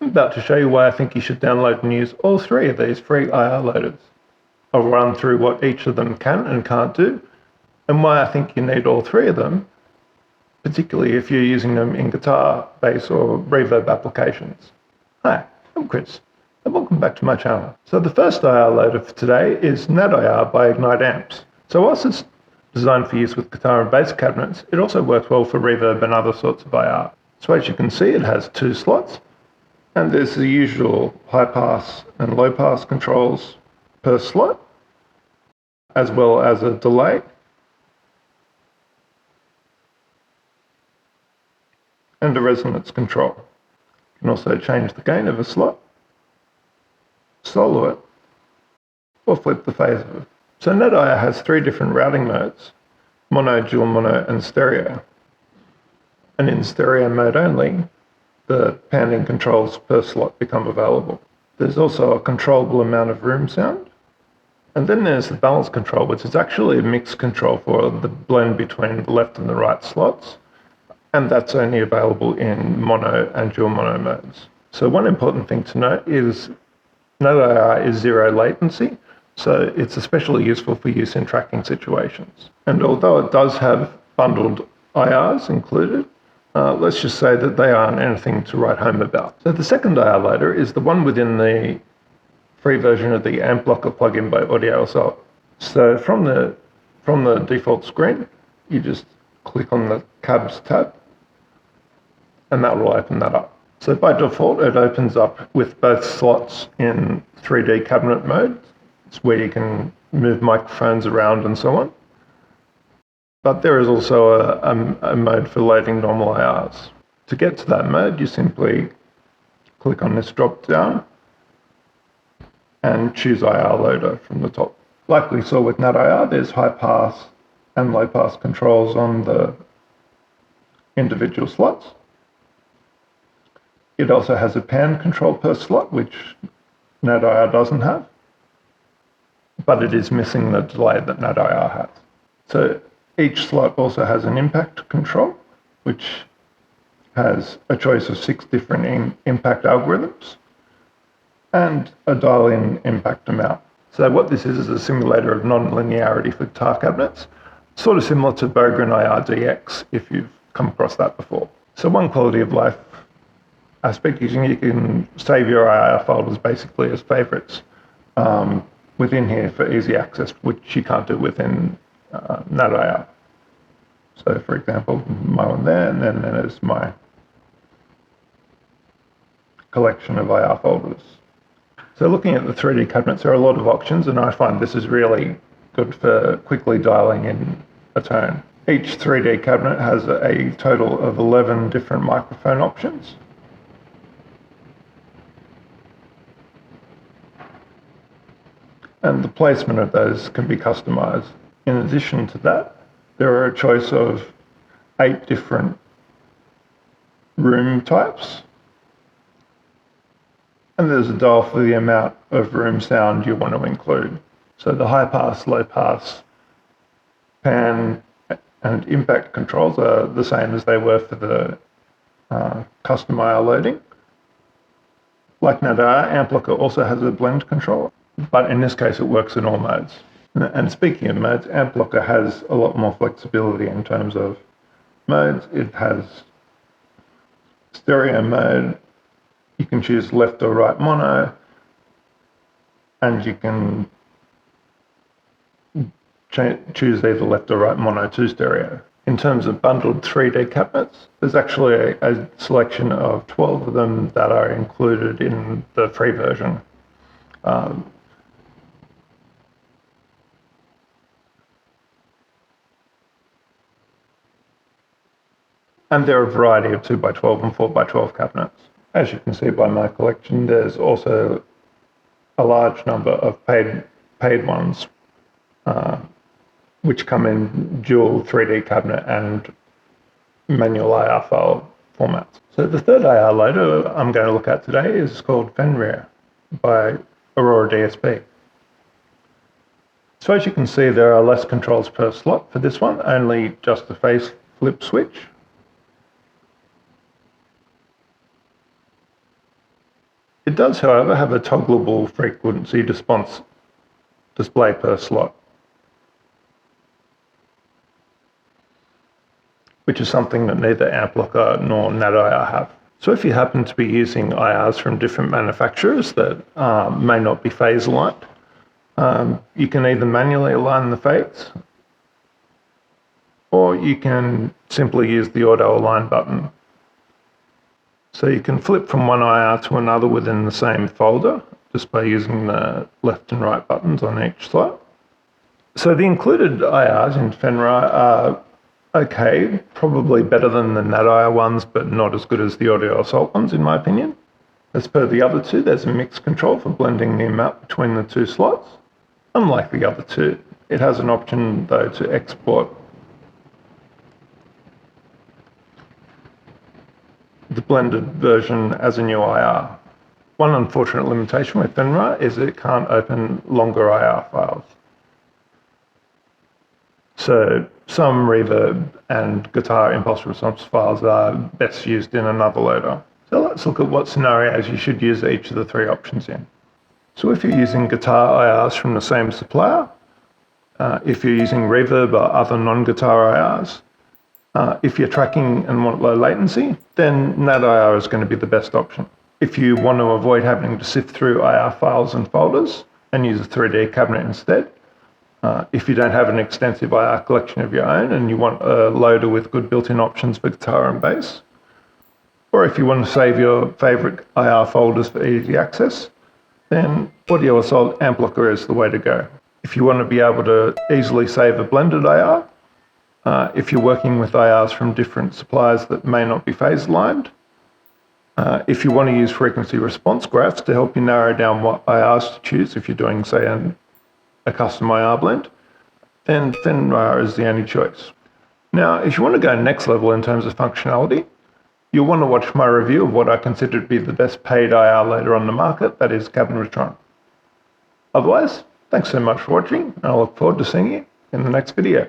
I'm about to show you why I think you should download and use all three of these free IR loaders. I'll run through what each of them can and can't do, and why I think you need all three of them, particularly if you're using them in guitar, bass, or reverb applications. Hi, I'm Chris, and welcome back to my channel. So the first IR loader for today is NADIR by Ignite Amps. So whilst it's designed for use with guitar and bass cabinets, it also works well for reverb and other sorts of IR. So as you can see, it has two slots, and there's the usual high pass and low pass controls per slot, as well as a delay and a resonance control. You can also change the gain of a slot, solo it, or flip the phase of it. So NADIR has three different routing modes: mono, dual mono, and stereo. And in stereo mode only, the panning controls per slot become available. There's also a controllable amount of room sound. And then there's the balance control, which is actually a mixed control for the blend between the left and the right slots. And that's only available in mono and dual mono modes. So one important thing to note is NADIR is zero latency, so it's especially useful for use in tracking situations. And although it does have bundled IRs included, let's just say that they aren't anything to write home about. So the second IR loader is the one within the free version of the Amp Blocker plugin by Audio Assault. So from the default screen, you just click on the cabs tab, and that will open that up. So by default, it opens up with both slots in 3D cabinet mode. It's where you can move microphones around and so on. But there is also a mode for loading normal IRs. To get to that mode, you simply click on this drop down and choose IR loader from the top. Like we saw with NADIR, there's high pass and low pass controls on the individual slots. It also has a pan control per slot, which NADIR doesn't have, but it is missing the delay that NADIR has. So each slot also has an impact control, which has a choice of 6 different impact algorithms and a dial-in impact amount. So what this is a simulator of non-linearity for guitar cabinets, sort of similar to Bogren IR-DX, if you've come across that before. So one quality of life aspect is you can save your IR folders basically as favorites within here for easy access, which you can't do within NADIR. So for example, my one there, and then there's my collection of IR folders. So looking at the 3D cabinets, there are a lot of options, and I find this is really good for quickly dialing in a tone. Each 3D cabinet has a total of 11 different microphone options. And the placement of those can be customized. In addition to that, there are a choice of 8 different room types. And there's a dial for the amount of room sound you want to include. So the high pass, low pass, pan, and impact controls are the same as they were for the custom IR loading. Like NADIR, Amp Blocker also has a blend control, but in this case it works in all modes. And speaking of modes, Amp Blocker has a lot more flexibility in terms of modes. It has stereo mode, you can choose left or right mono, and you can choose either left or right mono to stereo. In terms of bundled 3D cabinets, there's actually a selection of 12 of them that are included in the free version. And there are a variety of 2x12 and 4x12 cabinets. As you can see by my collection, there's also a large number of paid ones, which come in dual 3D cabinet and manual IR file formats. So the third IR loader I'm going to look at today is called Fenrir by Aurora DSP. So as you can see, there are less controls per slot for this one, only just the phase flip switch. It does, however, have a toggleable frequency response display per slot, which is something that neither AmpLocker nor NatIR have. So if you happen to be using IRs from different manufacturers that may not be phase aligned, you can either manually align the phase, or you can simply use the auto align button. So you can flip from one IR to another within the same folder just by using the left and right buttons on each slot. So the included IRs in Fenrir are okay, probably better than the NatIR ones, but not as good as the Audio Assault ones, in my opinion. As per the other two, there's a mix control for blending the amount between the two slots. Unlike the other two, it has an option, though, to export the blended version as a new IR. One unfortunate limitation with Fenrir is it can't open longer IR files. So some reverb and guitar impulse response files are best used in another loader. So let's look at what scenarios you should use each of the three options in. So if you're using guitar IRs from the same supplier, if you're using reverb or other non-guitar IRs, if you're tracking and want low latency, then NatIR is going to be the best option. If you want to avoid having to sift through IR files and folders and use a 3D cabinet instead, if you don't have an extensive IR collection of your own and you want a loader with good built-in options for guitar and bass, or if you want to save your favorite IR folders for easy access, then Audio Assault AmpLocker is the way to go. If you want to be able to easily save a blended IR, if you're working with IRs from different suppliers that may not be phase aligned, if you want to use frequency response graphs to help you narrow down what IRs to choose if you're doing, say, a custom IR blend, then Fenrir is the only choice. Now, if you want to go next level in terms of functionality, you'll want to watch my review of what I consider to be the best paid IR loader on the market, that is Cabinetron. Otherwise, thanks so much for watching, and I look forward to seeing you in the next video.